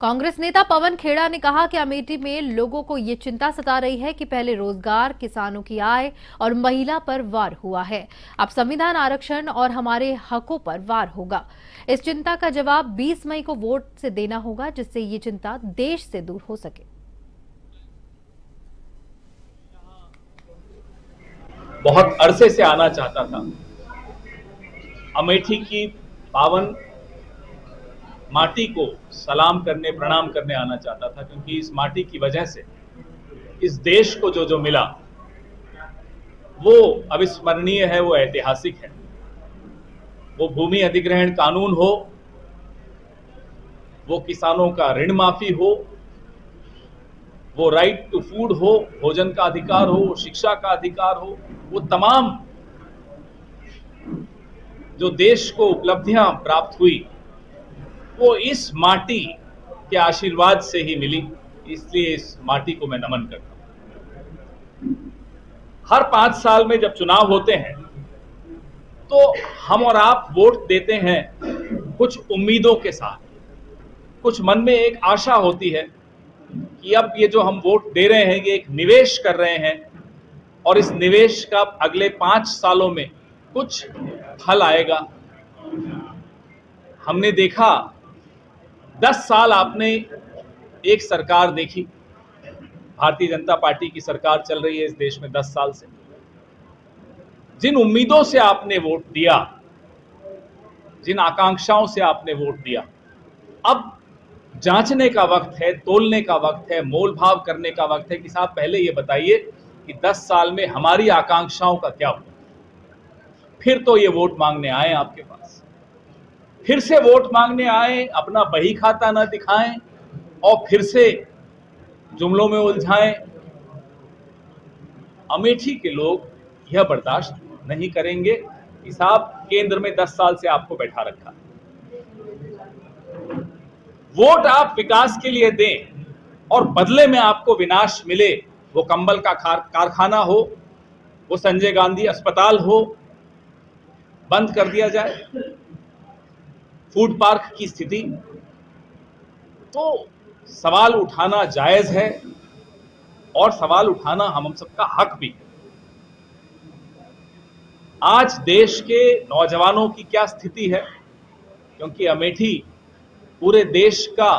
कांग्रेस नेता पवन खेड़ा ने कहा कि अमेठी में लोगों को ये चिंता सता रही है कि पहले रोजगार, किसानों की आय और महिला पर वार हुआ है, अब संविधान, आरक्षण और हमारे हकों पर वार होगा। इस चिंता का जवाब 20 मई को वोट से देना होगा, जिससे ये चिंता देश से दूर हो सके। बहुत अरसे से आना चाहता था। अमेठी की पावन माटी को सलाम करने, प्रणाम करने आना चाहता था, क्योंकि इस माटी की वजह से इस देश को जो जो मिला वो अविस्मरणीय है, वो ऐतिहासिक है। वो भूमि अधिग्रहण कानून हो, वो किसानों का ऋण माफी हो, वो राइट टू फूड हो, भोजन का अधिकार हो, शिक्षा का अधिकार हो, वो तमाम जो देश को उपलब्धियां प्राप्त हुई वो इस माटी के आशीर्वाद से ही मिली। इसलिए इस माटी को मैं नमन करता हूं। हर 5 साल में जब चुनाव होते हैं तो हम और आप वोट देते हैं कुछ उम्मीदों के साथ। कुछ मन में एक आशा होती है कि अब ये जो हम वोट दे रहे हैं ये एक निवेश कर रहे हैं और इस निवेश का अगले 5 सालों में कुछ फल आएगा। हमने देखा 10 साल आपने एक सरकार देखी, भारतीय जनता पार्टी की सरकार चल रही है इस देश में 10 साल से। जिन उम्मीदों से आपने वोट दिया, जिन आकांक्षाओं से आपने वोट दिया, अब जांचने का वक्त है, तोलने का वक्त है, मोल भाव करने का वक्त है कि साहब पहले ये बताइए कि 10 साल में हमारी आकांक्षाओं का क्या हुआ। फिर तो ये वोट मांगने आए आपके पास, फिर से वोट मांगने आए, अपना बही खाता न दिखाएं और फिर से जुमलों में उलझाएं। अमेठी के लोग यह बर्दाश्त नहीं करेंगे कि साहब केंद्र में 10 साल से आपको बैठा रखा। वोट आप विकास के लिए दें और बदले में आपको विनाश मिले, वो कंबल का कारखाना हो, वो संजय गांधी अस्पताल हो, बंद कर दिया जाए, फूड पार्क की स्थिति, तो सवाल उठाना जायज है और सवाल उठाना हम सबका हक भी है। आज देश के नौजवानों की क्या स्थिति है, क्योंकि अमेठी पूरे देश का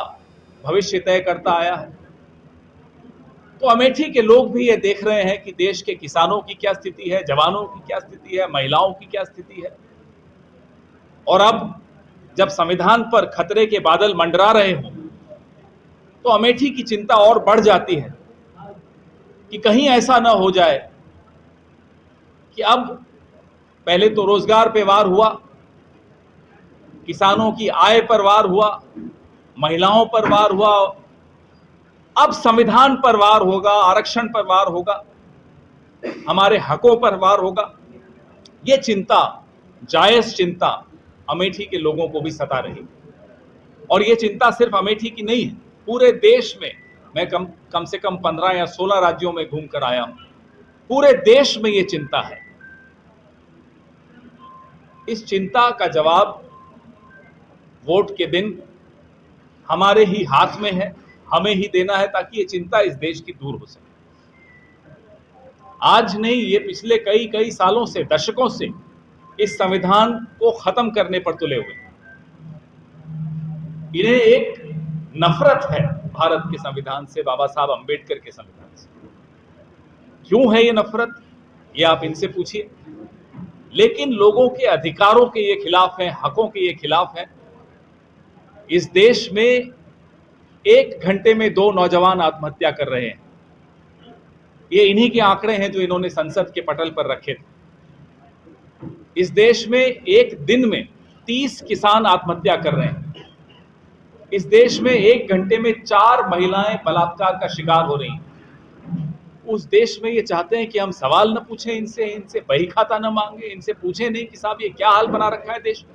भविष्य तय करता आया है, तो अमेठी के लोग भी ये देख रहे हैं कि देश के किसानों की क्या स्थिति है, जवानों की क्या स्थिति है, महिलाओं की क्या स्थिति है। और अब जब संविधान पर खतरे के बादल मंडरा रहे हों तो अमेठी की चिंता और बढ़ जाती है कि कहीं ऐसा ना हो जाए कि अब पहले तो रोजगार पे वार हुआ, किसानों की आय पर वार हुआ, महिलाओं पर वार हुआ, अब संविधान पर वार होगा, आरक्षण पर वार होगा, हमारे हकों पर वार होगा। ये चिंता, जायज चिंता अमेठी के लोगों को भी सता रही है। और ये चिंता सिर्फ अमेठी की नहीं है, पूरे देश में। मैं कम से कम 15 या 16 राज्यों में घूम कर आया हूं, पूरे देश में ये चिंता है। इस चिंता का जवाब वोट के दिन हमारे ही हाथ में है, हमें ही देना है, ताकि ये चिंता इस देश की दूर हो सके। आज नहीं, ये पिछले कई सालों से, दशकों से इस संविधान को खत्म करने पर तुले हुए। इन्हें एक नफरत है भारत के संविधान से, बाबा साहब अंबेडकर के संविधान से। क्यों है ये नफरत, ये आप इनसे पूछिए। लेकिन लोगों के अधिकारों के ये खिलाफ हैं, हकों के ये खिलाफ हैं। इस देश में 1 घंटे में 2 नौजवान आत्महत्या कर रहे हैं। ये इन्हीं के आंकड़े हैं जो इन्होंने संसद के पटल पर रखे थे। इस देश में एक दिन में 30 किसान आत्महत्या कर रहे हैं। इस देश में 1 घंटे में 4 महिलाएं बलात्कार का शिकार हो रही हैं। उस देश में ये चाहते हैं कि हम सवाल न पूछें इनसे बही खाता न मांगे, इनसे पूछें नहीं कि साहब ये क्या हाल बना रखा है देश में।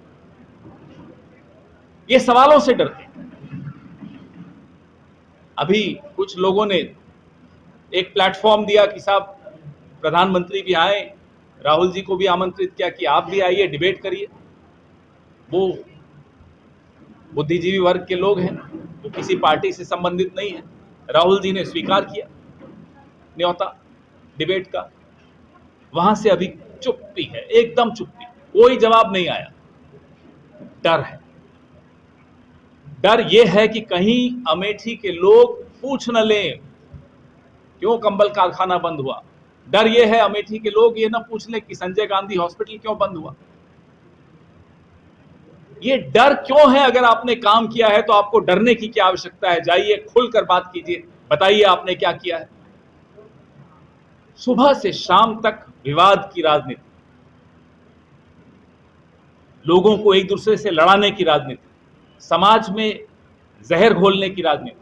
ये सवालों से डरते हैं। अभी कुछ लोगों ने एक प्लेटफॉर्म दिया कि साहब प्रधानमंत्री भी आए, राहुल जी को भी आमंत्रित किया कि आप भी आइए, डिबेट करिए। वो बुद्धिजीवी वर्ग के लोग हैं, वो किसी पार्टी से संबंधित नहीं है। राहुल जी ने स्वीकार किया न्योता डिबेट का, वहां से अभी चुप्पी है, एकदम चुप्पी, कोई जवाब नहीं आया। डर है, डर ये है कि कहीं अमेठी के लोग पूछ न लें क्यों कंबल कारखाना बंद हुआ। डर ये है अमेठी के लोग ये ना पूछ लें कि संजय गांधी हॉस्पिटल क्यों बंद हुआ। ये डर क्यों है? अगर आपने काम किया है तो आपको डरने की क्या आवश्यकता है? जाइए खुलकर बात कीजिए, बताइए आपने क्या किया है। सुबह से शाम तक विवाद की राजनीति, लोगों को एक दूसरे से लड़ाने की राजनीति, समाज में जहर घोलने की राजनीति।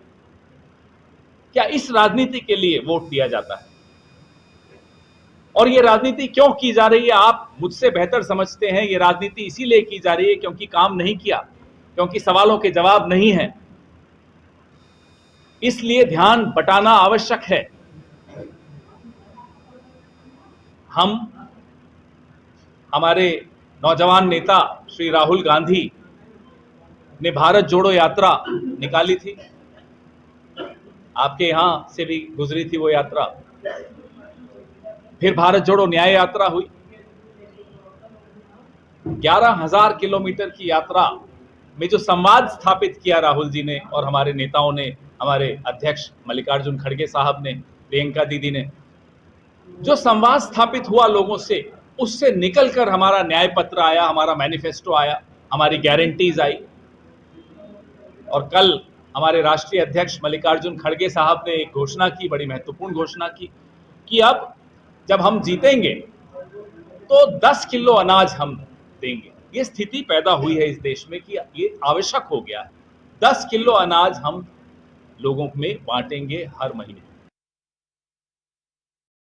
क्या इस राजनीति के लिए वोट दिया जाता है? और ये राजनीति क्यों की जा रही है? आप मुझसे बेहतर समझते हैं। ये राजनीति इसीलिए की जा रही है क्योंकि काम नहीं किया, क्योंकि सवालों के जवाब नहीं है, इसलिए ध्यान बटाना आवश्यक है। हमारे नौजवान नेता श्री राहुल गांधी ने भारत जोड़ो यात्रा निकाली थी, आपके यहां से भी गुजरी थी वो यात्रा। फिर भारत जोड़ो न्याय यात्रा हुई। 11,000 किलोमीटर की यात्रा में जो संवाद स्थापित किया राहुल जी ने और हमारे नेताओं ने, हमारे अध्यक्ष मल्लिकार्जुन खड़गे साहब ने, प्रियंका दीदी ने, जो संवाद स्थापित हुआ लोगों से, उससे निकलकर हमारा न्याय पत्र आया, हमारा मैनिफेस्टो आया, हमारी गारंटीज आई। और कल हमारे राष्ट्रीय अध्यक्ष मल्लिकार्जुन खड़गे साहब ने एक घोषणा की, बड़ी महत्वपूर्ण घोषणा की, कि अब जब हम जीतेंगे तो 10 किलो अनाज हम देंगे। ये स्थिति पैदा हुई है इस देश में कि ये आवश्यक हो गया है। 10 किलो अनाज हम लोगों में बांटेंगे हर महीने।